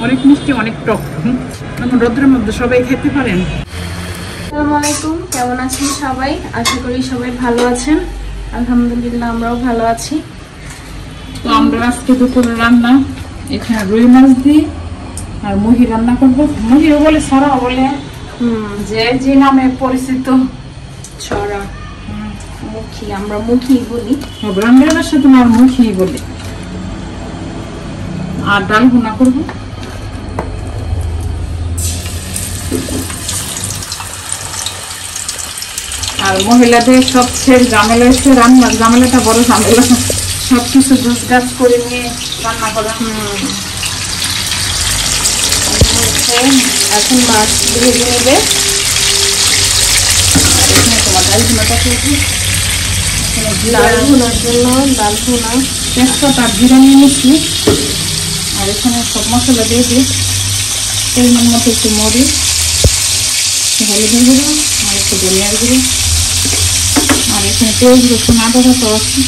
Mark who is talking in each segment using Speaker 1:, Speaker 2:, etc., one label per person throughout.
Speaker 1: অনেক মিষ্টি, অনেক টক। এখন রোদ্রের মধ্যে সবাই খেতে পারেন।
Speaker 2: আসসালামু আলাইকুম, কেমন আছেন সবাই? আশা করি সবাই ভালো আছেন। আলহামদুলিল্লাহ আমরাও ভালো আছি।
Speaker 1: তো আমরা আজকে দুপুরে রান্না এখানে রুই মাছ দিয়ে আর মুহি রান্না করবো। মুহিও বলে, সরাও বলে, যে যে নামে পরিচিত।
Speaker 2: ছড়া, মুখী, আমরা মুখী বলি।
Speaker 1: গ্রামের ভাষা তোমার মুখি বলে। আর ডাল ভুনা করবো। আর মহিলাদের সবচেয়ে ঝামেলা হচ্ছে রান্নার ঝামেলাটা, বড় ঝামেলা। সবকিছু গুছ গাছ করে নিয়ে রান্না করা।
Speaker 2: এখন মাছ ভেজে নেবে।
Speaker 1: এখানে তোমার ডাল ভুনাটা করবো।
Speaker 2: ডাল ভুনার জন্য ডাল ভুনা,
Speaker 1: তেজপাতা আর জিরা নিয়ে নিচ্ছি। আর এখানে সব মশলা দিয়ে দিই। পরিমাণ মতো একটু মরিচ, হলুদের গুঁড়ো আর একটু ধনিয়ার গুঁড়ো। আর এখানে পেঁয়াজ রসুন আদা বাটা আছে।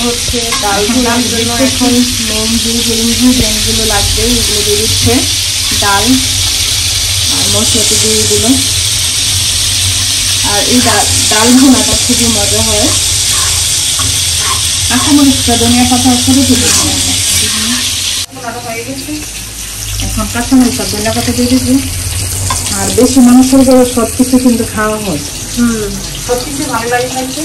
Speaker 2: হচ্ছে ডাল ভুনার জন্য এখন মেন যে ইনগ্রিডিয়েন্টগুলো লাগবে এগুলো দিয়ে দিচ্ছে। ডাল আর মশলাটা দিয়ে দিল। আর এই ডাল ভুনাটা খুবই মজা হয়।
Speaker 1: কাঁচামরিচটা ধনিয়া পাতা করে দিতে হবে। এখন কাঁচামরিচ আর ধনিয়া পাতা দিয়ে দিচ্ছি। আর বেশি মানুষের করে সব কিছু কিন্তু খাওয়া হয়। সব কিছু ভালো লাগে খাইতে।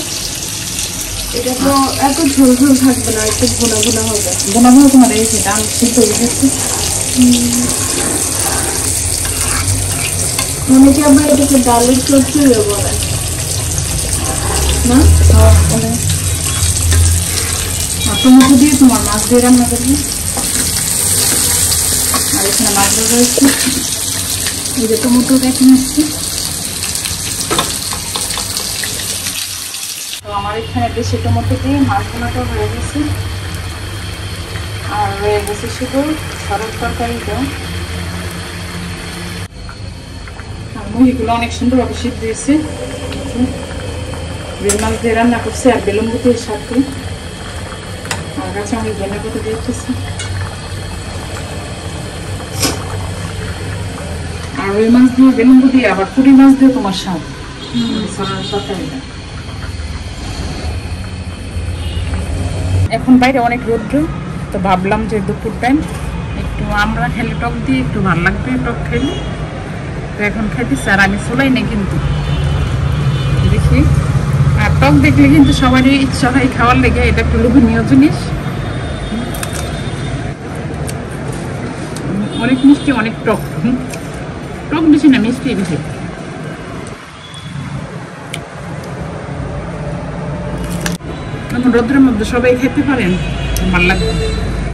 Speaker 2: এটা তো এত ঝোল ঝোল থাকবে না, একটু ভুনা ভুনা হবে।
Speaker 1: ভুনা ভুনা তোমার এই যে ডাল সিদ্ধ হয়ে গেছে।
Speaker 2: অনেকে আবার এটাকে ডালের চচ্চড়িও বলে না?
Speaker 1: টমেটো দিয়ে তোমার মাছ দিয়ে রান্না করবি। আর এখানে মাছ রয়েছে, এই যে টমেটো কেটে নিচ্ছি। তো আমার এখানে বেশি টমেটো দিয়ে মাছ বোনাটা হয়ে গেছে। আর রয়ে গেছে শুধু সরল তরকারিটাও। আর মুড়িগুলো অনেক সুন্দরভাবে সিদ্ধ দিয়েছে। রুই মাছ দিয়ে রান্না করছে আর বেলুন গুটির সাথে। আর কাছে আমি ধনিয়া পাতা দিয়েছি। আর রুই মাছ দিয়ে বেলুন গুটি আবার পুঁটি মাছ দিয়ে তোমার স্বাদ। এখন বাইরে অনেক রৌদ্র, তো ভাবলাম যে দুপুর টাইম একটু আমরা খেলে টক দিয়ে একটু ভালো লাগবে, টক খেলে। তো এখন খাইতেছি। আর আমি চলাই না কিন্তু, দেখি। আর টক দেখলে কিন্তু সবারই ইচ্ছা হয় খাওয়ার লেগে। এটা একটু লোভনীয় জিনিস। অনেক মিষ্টি, অনেক টক। টক বেশি না, মিষ্টি বেশি। এখন রোদ্রের মধ্যে সবাই খেতে পারেন, ভালো লাগবে।